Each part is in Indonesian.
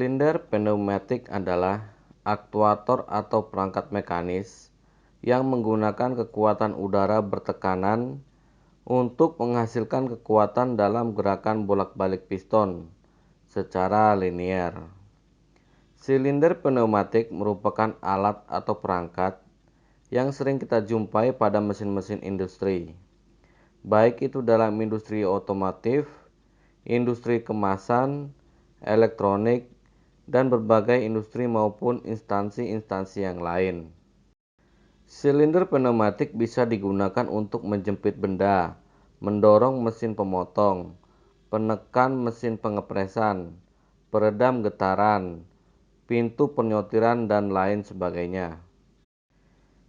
Silinder pneumatik adalah aktuator atau perangkat mekanis yang menggunakan kekuatan udara bertekanan untuk menghasilkan kekuatan dalam gerakan bolak-balik piston secara linear. Silinder pneumatik merupakan alat atau perangkat yang sering kita jumpai pada mesin-mesin industri, baik itu dalam industri otomotif, industri kemasan, elektronik, dan berbagai industri maupun instansi-instansi yang lain. Silinder pneumatik bisa digunakan untuk menjepit benda, mendorong mesin pemotong, penekan mesin pengepresan, peredam getaran, pintu penyortiran, dan lain sebagainya.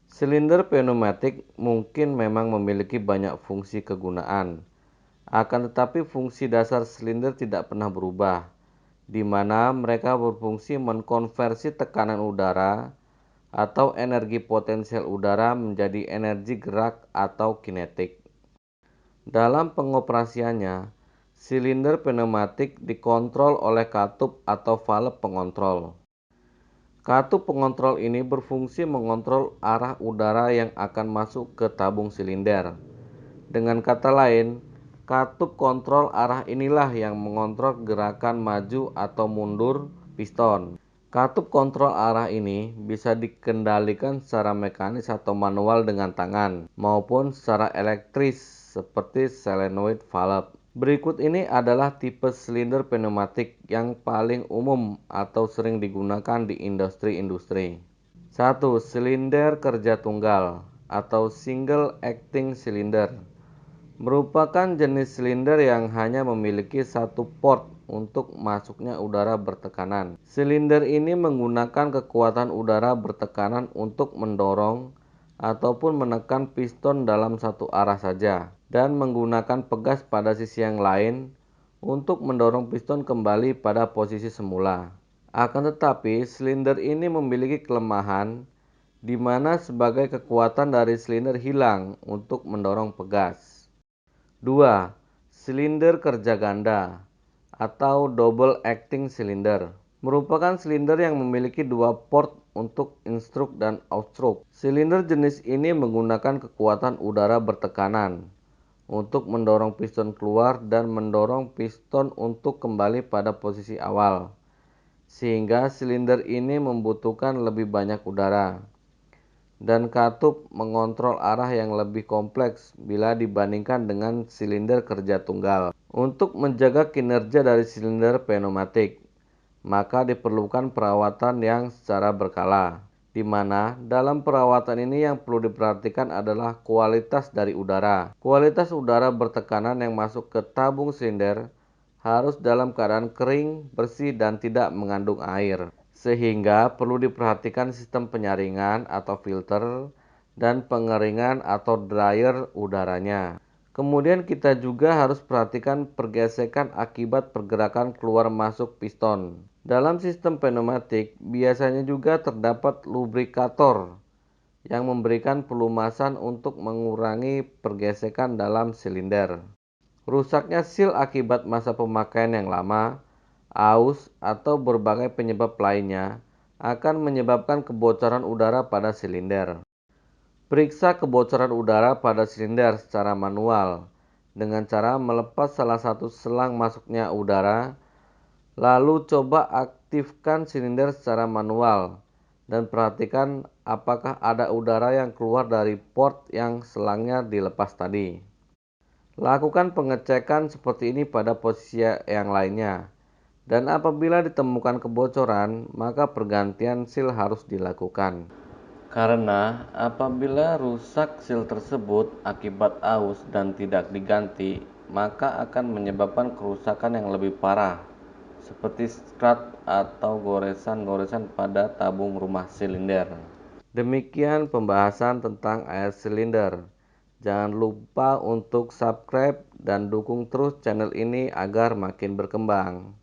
Silinder pneumatik mungkin memang memiliki banyak fungsi kegunaan, akan tetapi fungsi dasar silinder tidak pernah berubah, di mana mereka berfungsi mengkonversi tekanan udara atau energi potensial udara menjadi energi gerak atau kinetik. Dalam pengoperasiannya, silinder pneumatik dikontrol oleh katup atau valve pengontrol. Katup pengontrol ini berfungsi mengontrol arah udara yang akan masuk ke tabung silinder. Dengan kata lain, katup kontrol arah inilah yang mengontrol gerakan maju atau mundur piston. Katup kontrol arah ini bisa dikendalikan secara mekanis atau manual dengan tangan, maupun secara elektris seperti solenoid valve. Berikut ini adalah tipe silinder pneumatik yang paling umum atau sering digunakan di industri-industri. 1. Silinder kerja tunggal atau single acting cylinder merupakan jenis silinder yang hanya memiliki satu port untuk masuknya udara bertekanan. Silinder ini menggunakan kekuatan udara bertekanan untuk mendorong ataupun menekan piston dalam satu arah saja, dan menggunakan pegas pada sisi yang lain untuk mendorong piston kembali pada posisi semula. Akan tetapi, silinder ini memiliki kelemahan di mana sebagai kekuatan dari silinder hilang untuk mendorong pegas. 2. Silinder kerja ganda atau double acting cylinder merupakan silinder yang memiliki dua port untuk instroke dan outstroke. Silinder jenis ini menggunakan kekuatan udara bertekanan untuk mendorong piston keluar dan mendorong piston untuk kembali pada posisi awal, sehingga silinder ini membutuhkan lebih banyak udara. Dan katup mengontrol arah yang lebih kompleks bila dibandingkan dengan silinder kerja tunggal. Untuk menjaga kinerja dari silinder pneumatik, maka diperlukan perawatan yang secara berkala, di mana dalam perawatan ini yang perlu diperhatikan adalah kualitas dari udara. Kualitas udara bertekanan yang masuk ke tabung silinder harus dalam keadaan kering, bersih, dan tidak mengandung air. Sehingga perlu diperhatikan sistem penyaringan atau filter dan pengeringan atau dryer udaranya. Kemudian kita juga harus perhatikan pergesekan akibat pergerakan keluar masuk piston. Dalam sistem pneumatik biasanya juga terdapat lubrikator yang memberikan pelumasan untuk mengurangi pergesekan dalam silinder. Rusaknya seal akibat masa pemakaian yang lama, aus, atau berbagai penyebab lainnya akan menyebabkan kebocoran udara pada silinder. Periksa kebocoran udara pada silinder secara manual dengan cara melepas salah satu selang masuknya udara, lalu coba aktifkan silinder secara manual dan perhatikan apakah ada udara yang keluar dari port yang selangnya dilepas tadi. Lakukan pengecekan seperti ini pada posisi yang lainnya, dan apabila ditemukan kebocoran, maka pergantian seal harus dilakukan. Karena apabila rusak seal tersebut akibat aus dan tidak diganti, maka akan menyebabkan kerusakan yang lebih parah, seperti scratch atau goresan-goresan pada tabung rumah silinder. Demikian pembahasan tentang air silinder. Jangan lupa untuk subscribe dan dukung terus channel ini agar makin berkembang.